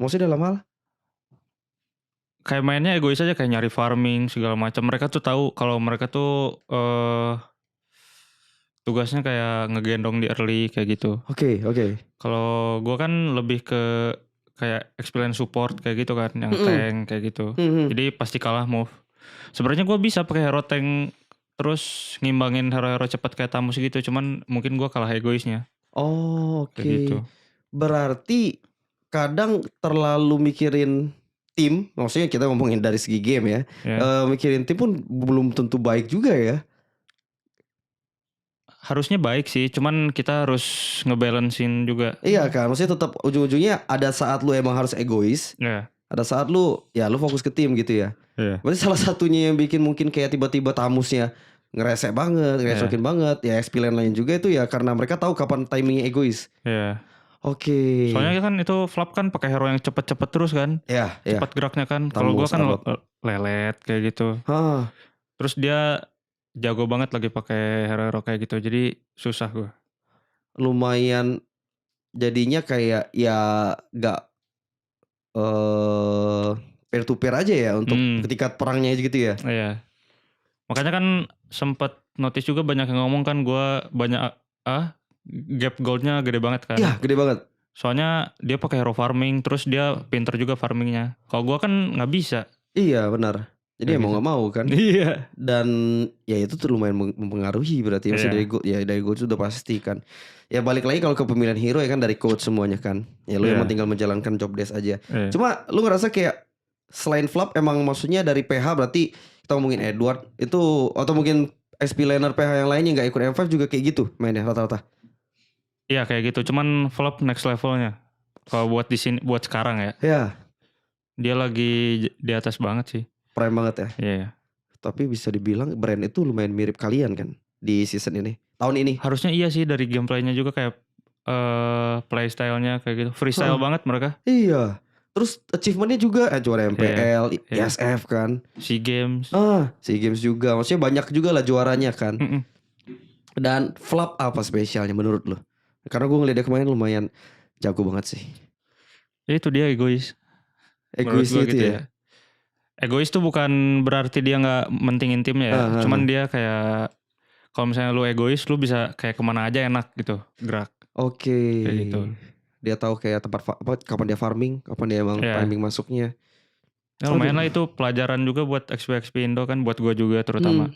Maksudnya dalam hal? Kayak mainnya egois aja, kayak nyari farming segala macam. Mereka tuh tahu kalau mereka tuh tugasnya kayak ngegendong di early kayak gitu. Oke. Kalau gue kan lebih ke kayak experience support kayak gitu kan, yang tank kayak gitu. Jadi pasti kalah move. Sebenarnya gue bisa pakai hero tank terus ngimbangin hero-hero cepat kayak Tamus gitu, cuman mungkin gue kalah egoisnya. Oh oke. Gitu. Berarti kadang terlalu mikirin tim, maksudnya kita ngomongin dari segi game ya. Mikirin tim pun belum tentu baik juga ya. Harusnya baik sih, cuman kita harus ngebalancein juga. Iya kan, maksudnya tetap ujung-ujungnya ada saat lu emang harus egois. Iya. Ada saat lu fokus ke tim gitu ya. Iya. Berarti salah satunya yang bikin mungkin kayak tiba-tiba Tamusnya ngeresek banget, ngeresokin banget. Ya XP lain juga itu ya karena mereka tahu kapan timingnya egois. Iya. Oke. Soalnya kan itu Flap kan pakai hero yang cepet-cepet terus kan. Iya. Cepat geraknya kan. Kalau gua kan lelet kayak gitu. Terus dia jago banget lagi pakai hero-hero kayak gitu. Jadi susah gua. Lumayan jadinya kayak ya gak peer to peer aja ya untuk ketika perangnya gitu ya. Iya. Makanya kan sempet notice juga banyak yang ngomong kan gua banyak gap goldnya gede banget kan. Iya gede banget. Soalnya dia pakai hero farming, terus dia pinter juga farmingnya. Kalau gua kan nggak bisa. Iya benar. Jadi Kayak mau gitu. nggak mau kan. Iya. Dan ya itu tuh lumayan mempengaruhi berarti. Maksudnya dari coach itu udah pasti kan. Ya balik lagi kalau ke pemilihan hero ya kan dari coach semuanya kan. Ya lu emang tinggal menjalankan job desk aja. Cuma lu ngerasa kayak selain flop emang maksudnya dari PH berarti kita ngomongin Edward itu atau mungkin SP laner PH yang lainnya nggak ikut M5 juga kayak gitu mainnya rata-rata. Iya kayak gitu. Cuman flop next levelnya. Kalau buat di sini buat sekarang ya. Ya. Dia lagi di atas banget sih. Prime banget ya. Iya. Tapi bisa dibilang brand itu lumayan mirip kalian kan di season ini. Tahun ini. Harusnya iya sih dari gameplaynya juga kayak playstyle-nya kayak gitu. Freestyle banget mereka. Iya. Terus achievementnya juga juara MPL, ISF kan. SEA Games. SEA Games juga. Maksudnya banyak juga lah juaranya kan. Dan flop apa spesialnya menurut lo? Karena gue ngeliat dia kemarin lumayan jago banget sih. Itu dia egois. Egois itu gitu ya. Egois tuh bukan berarti dia gak mentingin timnya ya. Cuman dia kayak kalau misalnya lu egois lu bisa kayak kemana aja enak gitu gerak. Oke. Kayak gitu. Dia tahu kayak tempat kapan dia farming, kapan dia emang timing masuknya. Ya lumayan lah itu pelajaran juga buat XP Indo kan, buat gua juga terutama.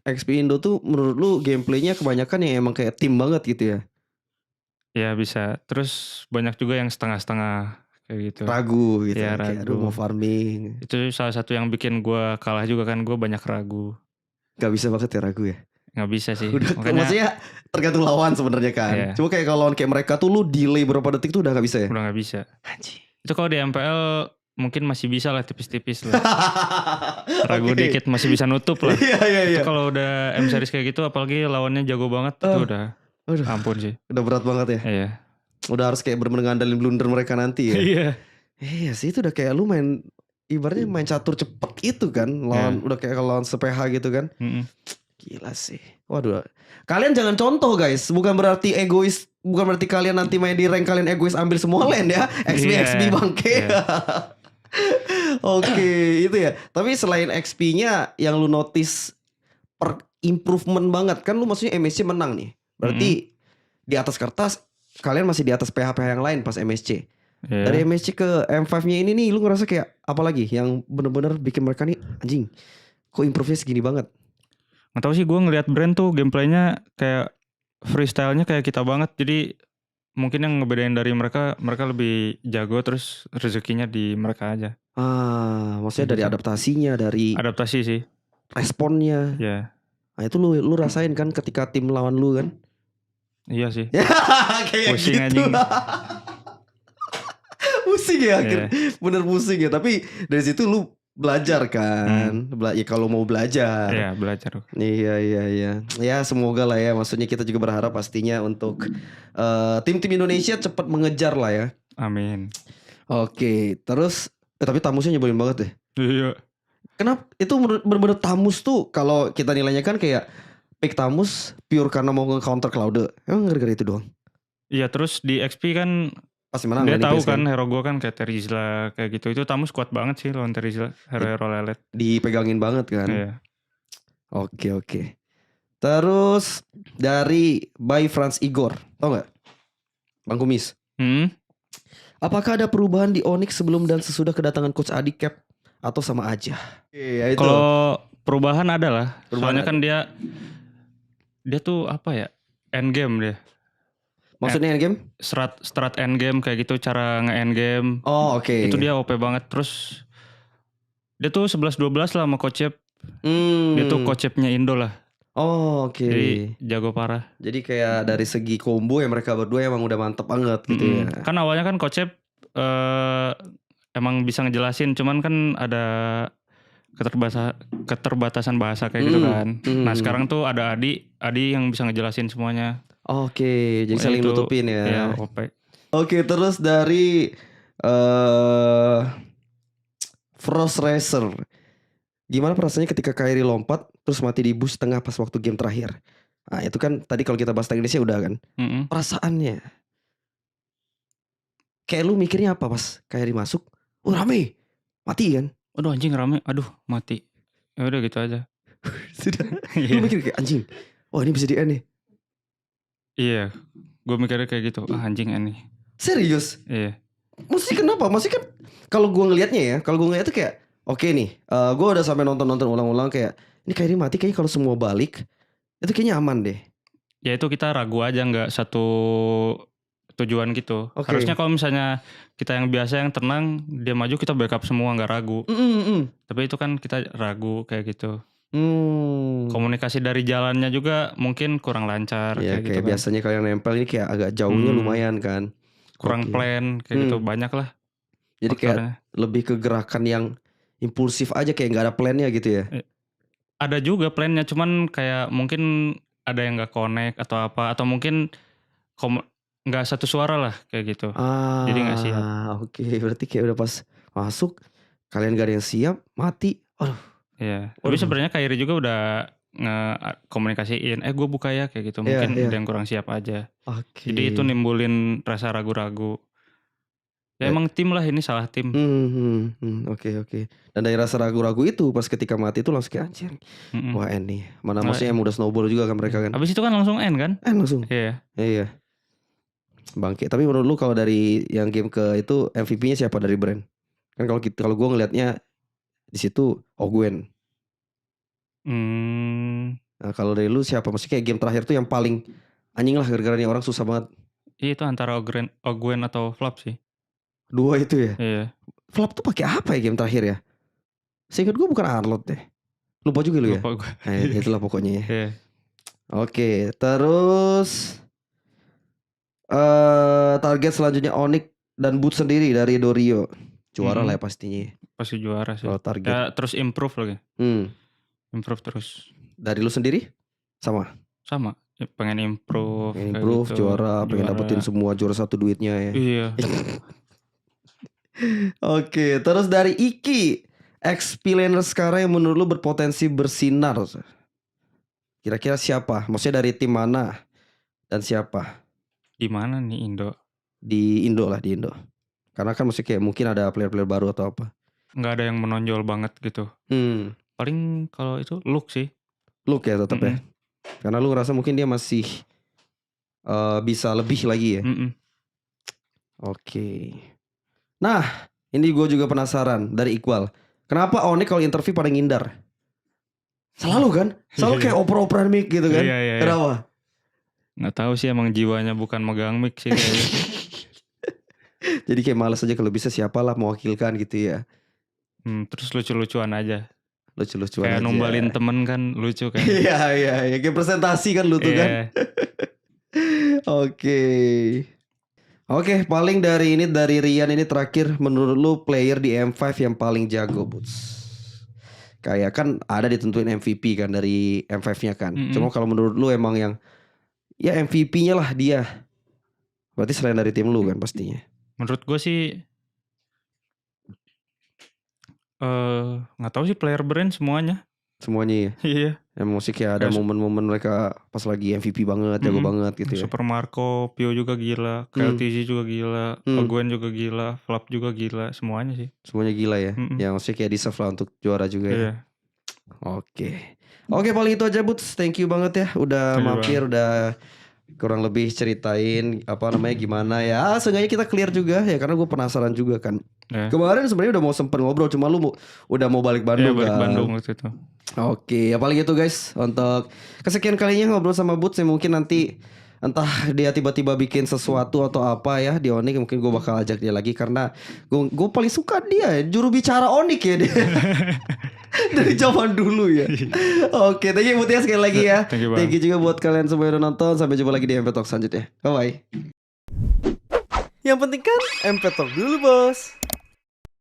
XP Indo tuh menurut lu gameplaynya kebanyakan yang emang kayak tim banget gitu ya? Ya bisa. Terus banyak juga yang setengah-setengah kayak gitu. Ragu gitu. Ya, kayak ragu. mau farming. Itu salah satu yang bikin gua kalah juga kan, gua banyak ragu. Gak bisa banget ya ragu ya? Gak bisa sih. Makanya maksudnya tergantung lawan sebenarnya kan. Iya. Cuma kayak kalau lawan kayak mereka tuh lu delay berapa detik tuh udah gak bisa ya? Udah gak bisa. Anjing. Itu kalau di MPL mungkin masih bisa lah tipis-tipis lah. Ragu dikit masih bisa nutup lah. Iya. Itu kalau udah M series kayak gitu apalagi lawannya jago banget itu udah ampun sih. Udah berat banget ya. Iya. Udah harus kayak bener-bener ngandalin blunder mereka nanti ya. Iya. Iya sih itu udah kayak lu main ibaratnya main catur cepet itu kan. Lawan udah kayak lawan seph gitu kan. Gila sih. Waduh. Kalian jangan contoh guys. Bukan berarti egois. Bukan berarti kalian nanti main di rank kalian egois ambil semua lane ya. XP bangke. Oke, itu ya. Tapi selain XP-nya yang lu notice per improvement banget. Kan lu maksudnya MSC menang nih. Berarti di atas kertas kalian masih di atas PH-PH yang lain pas MSC. Dari MSC ke M5-nya ini nih lu ngerasa kayak apa lagi yang bener-bener bikin mereka nih anjing. Kok improve-nya segini banget? Gak tau sih gue ngeliat brand tuh gameplaynya kayak freestyle-nya kayak kita banget. Jadi mungkin yang ngebedain dari mereka lebih jago terus rezekinya di mereka aja. Maksudnya dari adaptasinya, dari adaptasi sih. Responnya. Iya. Nah itu lu rasain kan ketika tim lawan lu kan? Iya sih. Kayak pusing gitu. anjing. Pusing ya akhirnya. Bener pusing ya. Tapi dari situ lu belajar kan. Ya kalau mau belajar. Iya belajar. Iya. Ya semoga lah ya. Maksudnya kita juga berharap pastinya untuk tim-tim Indonesia cepat mengejar lah ya. Amin. Oke. Terus tapi Tamusnya nyebelin banget deh. Iya. Kenapa? Itu bener-bener Tamus tuh kalau kita nilainya kan kayak pick Tamus pure karena mau nge-counter Cloud. Emang gara-gara itu doang? Iya terus di XP kan pasti menang. Dia tahu kan hero gue kan kayak Terizla kayak gitu. Itu Tamus kuat banget sih lawan Terizla. Hero-hero lelet. Dipegangin banget kan. Iya. Oke. Terus dari by Franz Igor. Tau gak? Bang Kumis. Apakah ada perubahan di Onyx sebelum dan sesudah kedatangan Coach Adi Cap? Atau sama aja? Iya itu. Kalau perubahan ada lah. Soalnya kan dia tuh apa ya? Endgame dia. Maksudnya endgame? Strat endgame kayak gitu. Cara nge-endgame. Oh oke. Itu dia OP banget. Terus dia tuh 11-12 lah sama Kocep. Dia tuh Kocepnya Indo lah. Oh oke. Jadi jago parah. Jadi kayak dari segi combo ya mereka berdua emang udah mantep banget gitu ya. Kan awalnya kan Kocep emang bisa ngejelasin. Cuman kan ada keterbatasan bahasa kayak gitu kan. Nah sekarang tuh ada Adi yang bisa ngejelasin semuanya. Oke, jadi saling nutupin ya. Iya, OP. Oke, terus dari Frost Racer. Gimana perasaannya ketika Kyrie lompat terus mati di bus tengah pas waktu game terakhir? Nah, itu kan tadi kalau kita bahas teknisnya udah kan. Perasaannya. Kayak lu mikirnya apa pas Kyrie masuk? Oh, rame. Mati kan? Aduh anjing rame. Aduh, mati. Ya udah gitu aja. Sudah. Lu mikir kayak anjing. Oh, ini bisa di-end nih. Iya, gue mikirnya kayak gitu. Anjing nih. Serius? Iya. Maksudnya kenapa? Maksudnya kan kalau gue ngelihatnya ya, kalau gue ngeliat tuh kayak Oke nih, gue udah sampai nonton ulang-ulang kayak ini kayaknya mati, kayaknya kalau semua balik itu kayaknya aman deh. Ya itu kita ragu aja, nggak satu tujuan gitu. Oke. Harusnya kalau misalnya kita yang biasa yang tenang, dia maju kita backup semua nggak ragu. Tapi itu kan kita ragu kayak gitu. Komunikasi dari jalannya juga mungkin kurang lancar. Ya kayak kayak gitu kan. biasanya kalau yang nempel ini kayak agak jauhnya lumayan kan. Kurang Oke. plan kayak gitu, banyak lah. Jadi kayak faktornya. lebih ke gerakan yang impulsif aja, kayak nggak ada plannya gitu ya. Ada juga plannya, cuman kayak mungkin ada yang nggak connect atau apa, atau mungkin nggak satu suara lah kayak gitu. Jadi nggak siap. Oke, berarti kayak udah pas masuk kalian gak ada yang siap, mati. Aduh. Iya. Tapi sebenarnya Kyrie juga udah nge-komunikasiin, gue buka ya kayak gitu. Mungkin Iya. ada yang kurang siap aja. Oke. Jadi itu nimbulin rasa ragu-ragu. Ya emang tim lah, ini salah tim. Oke. Dan dari rasa ragu-ragu itu pas ketika mati itu langsung kayak anjir. Wah N nih. Mana maksudnya yang udah snowball juga kan mereka kan. Habis itu kan langsung end kan? Langsung. Iya. Bangke. Tapi menurut lu kalau dari yang game ke itu MVP-nya siapa dari brand? Kan kalau gue ngelihatnya di situ Ogwen. Nah, kalau dari lu siapa? Maksudnya kayak game terakhir tuh yang paling anjing lah, gara-gara nih orang susah banget. Iya, itu antara Ogwen atau Flop sih. Dua itu ya? Iya. Flop tuh pakai apa ya game terakhir ya? Seingat gue bukan Arlott deh. Lupa juga lu ya? Lupa gue. Itulah pokoknya ya. Iya. Oke, terus target selanjutnya Onyx dan Boot sendiri dari Dorio. Juara lah ya pastinya. Pasti juara sih. Kalau target. Ya terus improve lagi. Improve terus. Dari lu sendiri? Sama? Ya, pengen improve. Gitu. Juara. Pengen dapetin semua juara satu duitnya ya. Iya. Oke, terus dari Iki, ex-Pilaner sekarang yang menurut lu berpotensi bersinar. Kira-kira siapa? Maksudnya dari tim mana dan siapa? Di mana nih Indo? Di Indo. Karena kan mesti kayak mungkin ada player-player baru atau apa. Nggak ada yang menonjol banget gitu. Paling kalau itu Luke sih. Luke ya tetap ya. Karena lu ngerasa mungkin dia masih bisa lebih lagi ya. Oke. Nah, ini gue juga penasaran dari Iqbal. Kenapa Onyx kalau interview pada ngindar? Selalu kan? Selalu kayak oper-operan mic gitu kan? Iya. Kenapa? Nggak tahu sih, emang jiwanya bukan megang mic sih kayaknya. Jadi kayak males aja, kalau bisa siapalah mewakilkan gitu ya. Terus lucu-lucuan aja. Lucu-lucuan kayak aja. numbalin temen kan lucu kan. Iya. Kayak presentasi kan lu tuh kan. Oke, paling dari Rian ini terakhir, menurut lu player di M5 yang paling jago, Boots? Kayak kan ada ditentuin MVP kan dari M5-nya kan. Cuma kalau menurut lu emang yang ya MVP-nya lah dia. Berarti selain dari tim lu kan pastinya. Menurut gue sih nggak tahu sih, player brand semuanya ya. Iya. Emang musik ya ada momen-momen mereka pas lagi MVP banget, jago banget gitu ya. Super Marco, Pio juga gila, KLTZ juga gila, Ogwen juga gila, Flop juga gila, semuanya sih. Semuanya gila ya. Yang musik ya deserve lah untuk juara juga ya. Oke, paling itu aja Boots. Thank you banget ya udah mampir, udah kurang lebih ceritain gimana ya. Seenggaknya kita clear juga ya, karena gue penasaran juga kan. Kemarin sebenarnya udah mau sempet ngobrol, cuma lu udah mau balik Bandung kan. Balik Bandung waktu itu. Oke, ya paling gitu guys. Untuk kesekian kalinya ngobrol sama Boots, yang mungkin nanti entah dia tiba-tiba bikin sesuatu atau apa ya di Onyx, mungkin gue bakal ajak dia lagi, karena gue paling suka dia, juru bicara Onyx ya dia. Dari zaman dulu ya. Oke, thank you Boots ya sekali lagi ya. Thank you juga buat kalian semua yang udah nonton. Sampai jumpa lagi di MP Talk selanjutnya. Bye bye. Yang penting kan MP Talk dulu bos.